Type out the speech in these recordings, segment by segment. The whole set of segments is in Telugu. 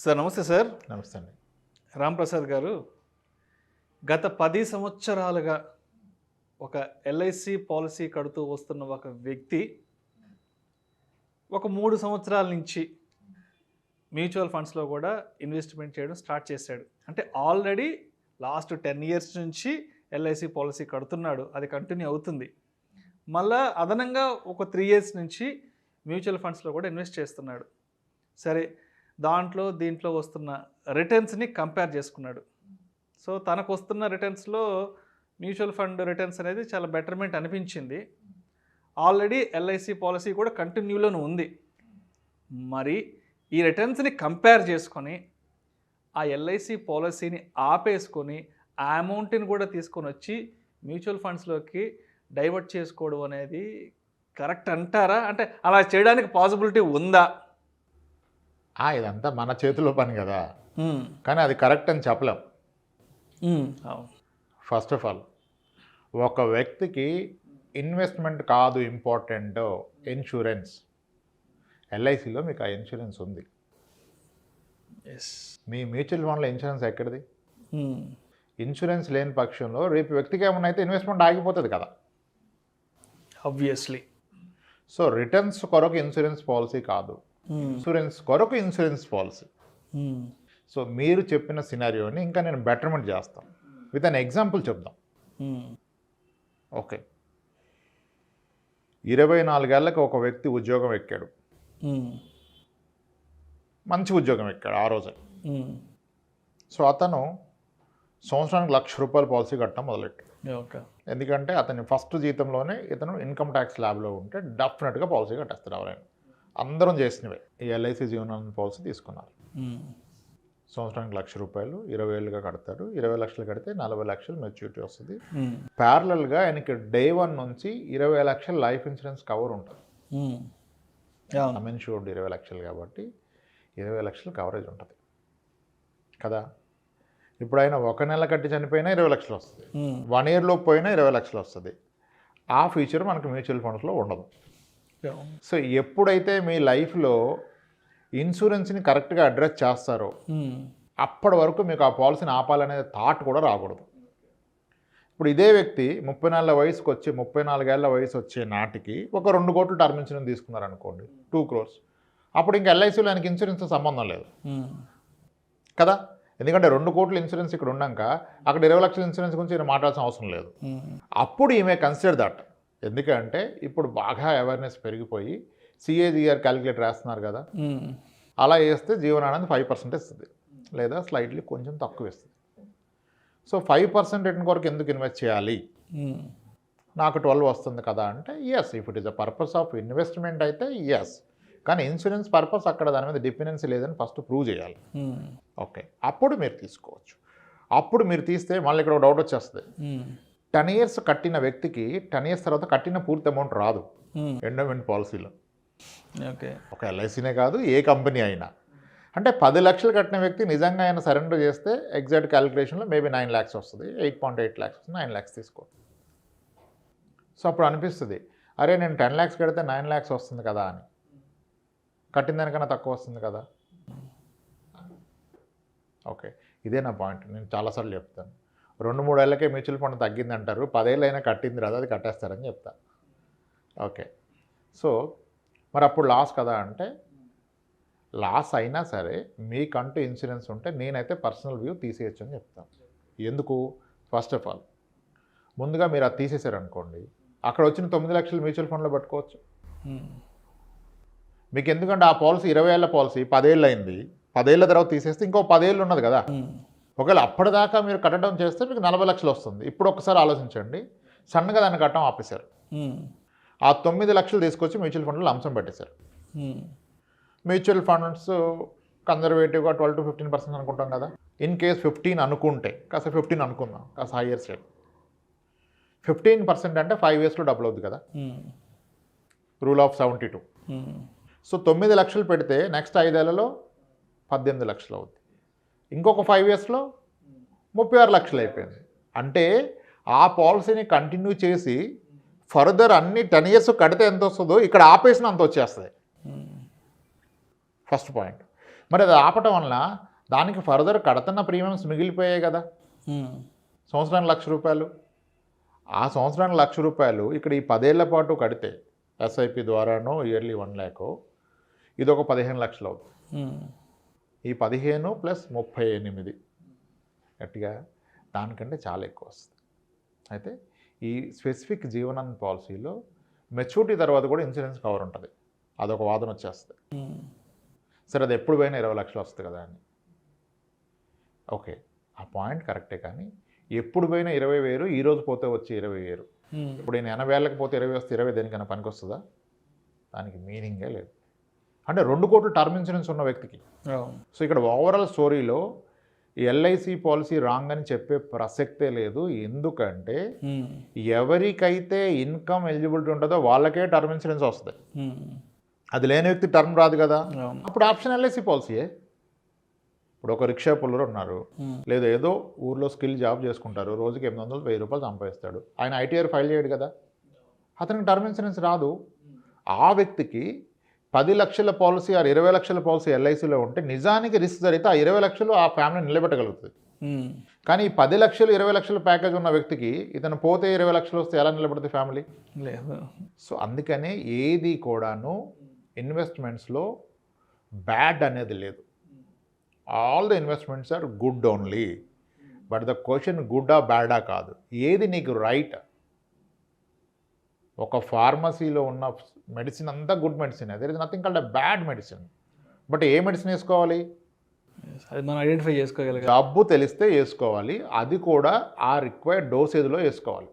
సార్ నమస్తే సార్. నమస్తే అండి. రాంప్రసాద్ గారు, గత 10 సంవత్సరాలుగా ఒక ఎల్ఐసి పాలసీ కడుతూ వస్తున్న ఒక వ్యక్తి ఒక 3 సంవత్సరాల నుంచి మ్యూచువల్ ఫండ్స్లో కూడా ఇన్వెస్ట్మెంట్ చేయడం స్టార్ట్ చేశాడు. అంటే ఆల్రెడీ లాస్ట్ 10 ఇయర్స్ నుంచి ఎల్ఐసి పాలసీ కడుతున్నాడు, అది కంటిన్యూ అవుతుంది. మళ్ళా అదనంగా ఒక 3 ఇయర్స్ నుంచి మ్యూచువల్ ఫండ్స్లో కూడా ఇన్వెస్ట్ చేస్తున్నాడు. సరే, దీంట్లో వస్తున్న రిటర్న్స్ని కంపేర్ చేసుకున్నాడు. సో తనకు వస్తున్న రిటర్న్స్లో మ్యూచువల్ ఫండ్ రిటర్న్స్ అనేది చాలా బెటర్మెంట్ అనిపించింది. ఆల్రెడీ ఎల్ఐసి పాలసీ కూడా కంటిన్యూలోనే ఉంది. మరి ఈ రిటర్న్స్ని కంపేర్ చేసుకొని ఆ ఎల్ఐసి పాలసీని ఆపేసుకొని ఆ అమౌంట్ని కూడా తీసుకొని వచ్చి మ్యూచువల్ ఫండ్స్లోకి డైవర్ట్ చేసుకోవడం అనేది కరెక్ట్ అంటారా? అంటే అలా చేయడానికి పాసిబిలిటీ ఉందా? ఇదంతా మన చేతిలో పని కదా, కానీ అది కరెక్ట్ అని చెప్పలేం. ఫస్ట్ ఆఫ్ ఆల్, ఒక వ్యక్తికి ఇన్వెస్ట్మెంట్ కాదు ఇంపార్టెంట్, ఇన్సూరెన్స్. ఎల్ఐసిలో మీకు ఆ ఇన్సూరెన్స్ ఉంది. మీ మ్యూచువల్ ఫండ్లో ఇన్సూరెన్స్ ఎక్కడిది? ఇన్సూరెన్స్ లేని పక్షంలో రేపు వ్యక్తికి ఏమన్నా అయితే ఇన్వెస్ట్మెంట్ ఆగిపోతుంది కదా, ఆబ్వియస్లీ. సో రిటర్న్స్ కొరకు ఇన్సూరెన్స్ పాలసీ కాదు, ఇన్సూరెన్స్ కొరకు ఇన్సూరెన్స్ పాలసీ. సో మీరు చెప్పిన సినారియోని ఇంకా నేను బెటర్మెంట్ చేస్తాను. విత్ అన్ ఎగ్జాంపుల్ చెప్దాం. ఓకే, 24 ఏళ్ళకి ఒక వ్యక్తి ఉద్యోగం ఎక్కాడు, మంచి ఉద్యోగం ఎక్కాడు ఆ రోజే. సో అతను సంవత్సరానికి ₹1,00,000 పాలసీ కట్టడం మొదలెట్టాడు. ఎందుకంటే అతని ఫస్ట్ జీతంలోనే ఇతను ఇన్కమ్ ట్యాక్స్ ల్యాబ్లో ఉంటే డెఫినెట్గా పాలసీ కట్టేస్తారు. ఎవరైనా అందరం చేసినవే ఈ ఎల్ఐసి జీవనానంద పాలసీ తీసుకున్నారు. సంవత్సరానికి ₹1,00,000 20 ఏళ్ళుగా కడతాడు. 20 లక్షలు కడితే 40 లక్షలు మెచ్యూరిటీ వస్తుంది. ప్యారలల్గా ఆయనకి డే 1 నుంచి 20 లక్షల లైఫ్ ఇన్సూరెన్స్ కవర్ ఉంటుంది. అమెన్షూర్డ్ 20 లక్షలు కాబట్టి 20 లక్షలు కవరేజ్ ఉంటుంది కదా. ఇప్పుడు ఆయన 1 నెల కట్టి చనిపోయినా 20 లక్షలు వస్తుంది, 1 ఇయర్లో పోయినా 20 లక్షలు వస్తుంది. ఆ ఫీచర్ మనకు మ్యూచువల్ ఫండ్స్లో ఉండదు. సో ఎప్పుడైతే మీ లైఫ్లో ఇన్సూరెన్స్ని కరెక్ట్గా అడ్రస్ చేస్తారో అప్పటి వరకు మీకు ఆ పాలసీని ఆపాలనే థాట్ కూడా రాకూడదు. ఇప్పుడు ఇదే వ్యక్తి 34 వయసుకు వచ్చి 34 ఏళ్ళ వయసు వచ్చే నాటికి ఒక 2 కోట్లు టర్మ్ ఇన్సూరెన్స్ తీసుకున్నారనుకోండి, 2 crores. అప్పుడు ఇంకా ఎల్ఐసిలో ఆయనకి ఇన్సూరెన్స్తో సంబంధం లేదు కదా. ఎందుకంటే 2 కోట్ల ఇన్సూరెన్స్ ఇక్కడ ఉన్నాక అక్కడ 20 లక్షల ఇన్సూరెన్స్ గురించి ఈయన మాట్లాడాల్సిన అవసరం లేదు. అప్పుడు ఈమె కన్సిడర్ దట్. ఎందుకంటే ఇప్పుడు బాగా అవేర్నెస్ పెరిగిపోయి సిఏజిఆర్ క్యాలిక్యులేటర్ వేస్తున్నారు కదా, అలా వేస్తే జీవనానంద్ 5% ఇస్తుంది, లేదా స్లైట్లీ కొంచెం తక్కువ ఇస్తుంది. సో 5% రిటర్న్ కొరకు ఎందుకు ఇన్వెస్ట్ చేయాలి? నాకు 12 వస్తుంది కదా అంటే yes, if it is the purpose of investment అయితే ఎస్. కానీ ఇన్సూరెన్స్ పర్పస్ అక్కడ దాని మీద డిపెండెన్సీ లేదని ఫస్ట్ ప్రూవ్ చేయాలి. ఓకే, అప్పుడు మీరు తీసుకోవచ్చు. అప్పుడు మీరు తీస్తే మళ్ళీ ఇక్కడ డౌట్ వచ్చేస్తుంది. 10 ఇయర్స్ కట్టిన వ్యక్తికి 10 ఇయర్స్ తర్వాత కట్టిన పూర్తి అమౌంట్ రాదు ఎండోమెంట్ పాలసీలో. ఓకే, ఒక ఎల్ఐసీనే కాదు, ఏ కంపెనీ అయినా. అంటే 10 లక్షలు కట్టిన వ్యక్తి నిజంగా ఆయన సరెండర్ చేస్తే ఎగ్జాక్ట్ క్యాలిక్యులేషన్లో మేబీ 9 lakhs వస్తుంది, 8.8 lakhs వస్తుంది, 9 lakhs తీసుకో. సో అప్పుడు అనిపిస్తుంది, అరే నేను 10 lakhs కడితే 9 lakhs వస్తుంది కదా అని, కట్టిన దానికన్నా తక్కువ వస్తుంది కదా. ఓకే, ఇదే నా పాయింట్. నేను చాలాసార్లు చెప్తాను, 2-3 ఏళ్ళకే మ్యూచువల్ ఫండ్ తగ్గింది అంటారు, 10 ఏళ్ళు అయినా కట్టింది రాదు, అది కట్టేస్తారని చెప్తా. ఓకే, సో మరి అప్పుడు లాస్ కదా అంటే, లాస్ అయినా సరే మీకంటూ ఇన్సూరెన్స్ ఉంటే నేనైతే పర్సనల్ వ్యూ తీసేయచ్చు అని చెప్తాను. ఎందుకు? ఫస్ట్ ఆఫ్ ఆల్, ముందుగా మీరు అది తీసేశారనుకోండి, అక్కడ వచ్చిన 9 లక్షలు మ్యూచువల్ ఫండ్లో పెట్టుకోవచ్చు మీకు. ఎందుకంటే ఆ పాలసీ 20 ఏళ్ళ పాలసీ 10 ఏళ్ళు అయింది, 10 ఏళ్ళ తర్వాత తీసేస్తే ఇంకో 10 ఏళ్ళు ఉన్నది కదా. ఒకవేళ అప్పటిదాకా మీరు కట్టడం చేస్తే మీకు 40 లక్షలు వస్తుంది. ఇప్పుడు ఒకసారి ఆలోచించండి, సన్నగా దాన్ని కట్టడం ఆపేశారు, ఆ 9 లక్షలు తీసుకొచ్చి మ్యూచువల్ ఫండ్లో లంసం పెట్టేశారు. మ్యూచువల్ ఫండ్స్ కన్జర్వేటివ్గా 12 to 15% అనుకుంటాం కదా. ఇన్ కేస్ 15 అనుకుంటే, కాస్త 15 అనుకుందాం, కాస్త హైయర్ సైడ్. 15% అంటే 5 yearsలో డబుల్ అవుద్ది కదా, రూల్ ఆఫ్ 72. సో 9 లక్షలు పెడితే నెక్స్ట్ 5 ఏళ్లలో 18 లక్షలు అవుద్ది, ఇంకొక 5 yearsలో 36 లక్షలు అయిపోయింది. అంటే ఆ పాలసీని కంటిన్యూ చేసి ఫర్దర్ అన్ని 10 years కడితే ఎంత వస్తుందో ఇక్కడ ఆపేసిన అంత వచ్చేస్తుంది. First point. మరి అది ఆపటం వలన దానికి ఫర్దర్ కడుతున్న ప్రీమియమ్స్ మిగిలిపోయాయి కదా. సంవత్సరానికి ₹1,00,000. ఆ సంవత్సరానికి ₹1,00,000 ఇక్కడ ఈ 10 ఏళ్ల పాటు కడితే ఎస్ఐపి ద్వారానో ఇయర్లీ 1,00,000, ఇది ఒక 15 లక్షలు అవుతుంది. ఈ 15 ప్లస్ 38 గట్టిగా దానికంటే చాలా ఎక్కువ వస్తుంది. అయితే ఈ స్పెసిఫిక్ జీవనాన్ని పాలసీలో మెచ్యూరిటీ తర్వాత కూడా ఇన్సూరెన్స్ కవర్ ఉంటుంది. అదొక వాదన వచ్చేస్తుంది. సరే అది ఎప్పుడు పోయినా 20 లక్షలు వస్తుంది కదా అని. ఓకే, ఆ పాయింట్ కరెక్టే, కానీ ఎప్పుడు పోయినా 20,000, ఈరోజు పోతే వచ్చి 20,000. ఇప్పుడు నేను 80 ఏళ్ళకి పోతే 20 వస్తే 20 దేనికైనా పనికి వస్తుందా? దానికి మీనింగే లేదు. అంటే 2 కోట్ల టర్మ్ ఇన్సూరెన్స్ ఉన్న వ్యక్తికి. సో ఇక్కడ ఓవరాల్ స్టోరీలో ఈ ఎల్ఐసి పాలసీ రాంగ్ అని చెప్పే ప్రసక్తే లేదు. ఎందుకంటే ఎవరికైతే ఇన్కమ్ ఎలిజిబిలిటీ ఉంటుందో వాళ్ళకే టర్మ్ ఇన్సూరెన్స్ వస్తుంది. అది లేని వ్యక్తి టర్మ్ రాదు కదా. అప్పుడు ఆప్షన్ ఎల్ఐసి పాలసీయే. ఇప్పుడు ఒక రిక్షా పుల్లరు ఉన్నారు, లేదా ఏదో ఊర్లో స్కిల్ జాబ్ చేసుకుంటారు, రోజుకి 800, ₹1,000 సంపాదిస్తాడు. ఆయన ఐటీఆర్ ఫైల్ చేయడు కదా, అతనికి టర్మ్ ఇన్సూరెన్స్ రాదు. ఆ వ్యక్తికి 10 లక్షల పాలసీ ఆర్ 20 లక్షల పాలసీ ఎల్ఐసిలో ఉంటే నిజానికి రిస్క్ జరిగితే ఆ 20 లక్షలు ఆ ఫ్యామిలీని నిలబెట్టగలుగుతుంది. కానీ 10 లక్షలు 20 లక్షల ప్యాకేజ్ ఉన్న వ్యక్తికి ఇతను పోతే 20 లక్షలు వస్తే ఎలా నిలబడుతుంది ఫ్యామిలీ? లేదు. సో అందుకనే ఏది కూడాను ఇన్వెస్ట్మెంట్స్లో బ్యాడ్ అనేది లేదు. All the investments are good only. But the question గుడ్డా బ్యాడా కాదు, ఏది నీకు రైట్. ఒక ఫార్మసీలో ఉన్న మెడిసిన్ అంతా good medicine, there is nothing called a bad medicine. But ఏ మెడిసిన్ వేసుకోవాలి? అది మనం ఐడెంటిఫై చేసుకోగలిగాం. జబ్బు తెలిస్తే వేసుకోవాలి, అది కూడా ఆ రిక్వైర్డ్ డోసేజ్లో వేసుకోవాలి.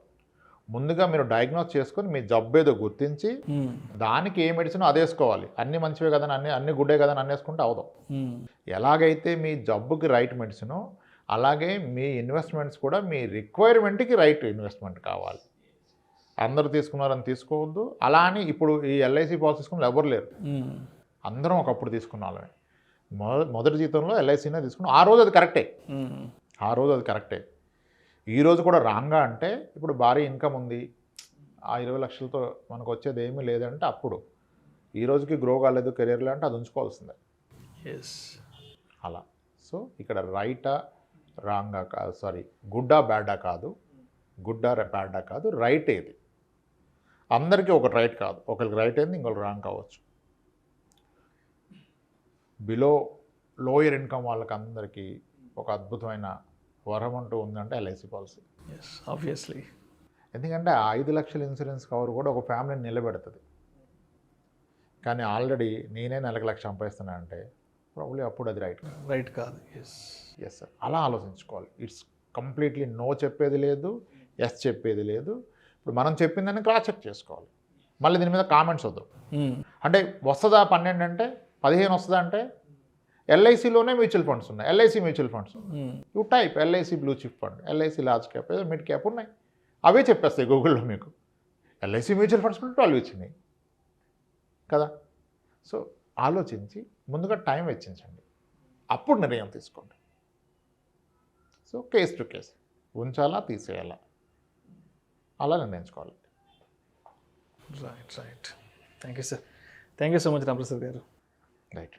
ముందుగా మీరు డయాగ్నోస్ చేసుకొని మీ జబ్బు ఏదో గుర్తించి దానికి ఏ మెడిసిన్ అది వేసుకోవాలి. అన్ని మంచివే కదా, అన్ని గుడ్డే కదా అని వేసుకుంటే అవదాం. ఎలాగైతే మీ జబ్బుకి రైట్ మెడిసినో అలాగే మీ ఇన్వెస్ట్మెంట్స్ కూడా మీ రిక్వైర్మెంట్కి రైట్ ఇన్వెస్ట్మెంట్ కావాలి. అందరూ తీసుకున్నారని తీసుకోవద్దు. అలా అని ఇప్పుడు ఈ ఎల్ఐసి పాలసీ తీసుకున్న ఎవరు లేరు, అందరం ఒకప్పుడు తీసుకున్న వాళ్ళమే. మొదటి జీతంలో ఎల్ఐసినే తీసుకున్నాం. ఆ రోజు అది కరెక్టే. ఈ రోజు కూడా రాంగా అంటే ఇప్పుడు భారీ ఇన్కమ్ ఉంది, ఆ 20 లక్షలతో మనకు వచ్చేది ఏమీ లేదంటే అప్పుడు ఈ రోజుకి గ్రో కాలేదు కెరీర్లో అంటే అది ఉంచుకోవాల్సిందే. అలా. సో ఇక్కడ రైటా రాంగా కాదు, గుడ్డా బ్యాడా కాదు, బ్యాడా కాదు, రైట్ ఏది. అందరికీ ఒకటి రైట్ కాదు, ఒకరికి రైట్ అయింది ఇంకొకరికి రాంగ్ కావచ్చు. లోయర్ ఇన్కమ్ వాళ్ళకి అందరికీ ఒక అద్భుతమైన వరం అంటూ ఉందంటే ఎల్ఐసి పాలసీ. ఆబ్వియస్లీ. ఎందుకంటే ఆ 5 లక్షల ఇన్సూరెన్స్ కవర్ కూడా ఒక ఫ్యామిలీని నిలబెడుతుంది. కానీ ఆల్రెడీ నేనే నెలకు 1,00,000 సంపాదిస్తున్నా అంటే ప్రాబ్లీ అప్పుడు అది రైట్ కాదు. ఎస్ సార్, అలా ఆలోచించుకోవాలి. ఇట్స్ కంప్లీట్లీ నో చెప్పేది లేదు, ఎస్ చెప్పేది లేదు. ఇప్పుడు మనం చెప్పిందని క్రాస్ చెక్ చేసుకోవాలి. మళ్ళీ దీని మీద కామెంట్స్ వద్దు. అంటే వస్తుందా 12 అంటే 15 వస్తుందా అంటే ఎల్ఐసిలోనే మ్యూచువల్ ఫండ్స్ ఉన్నాయి, LIC mutual funds. You type LIC blue chip fund, LIC large cap, ఏదో మిడ్ క్యాప్ ఉన్నాయి, అవే చెప్పేస్తాయి గూగుల్లో మీకు. ఎల్ఐసి మ్యూచువల్ ఫండ్స్ 12 ఇచ్చినాయి కదా. సో ఆలోచించి ముందుగా టైం వెచ్చించండి, అప్పుడు నిర్ణయం తీసుకోండి. సో కేస్ టు కేస్ ఉంచాలా తీసేయాలా అలా నిర్ణయించుకోవాలి. Right. Thank you sir. Thank you so much Ramprasad గారు. రైట్.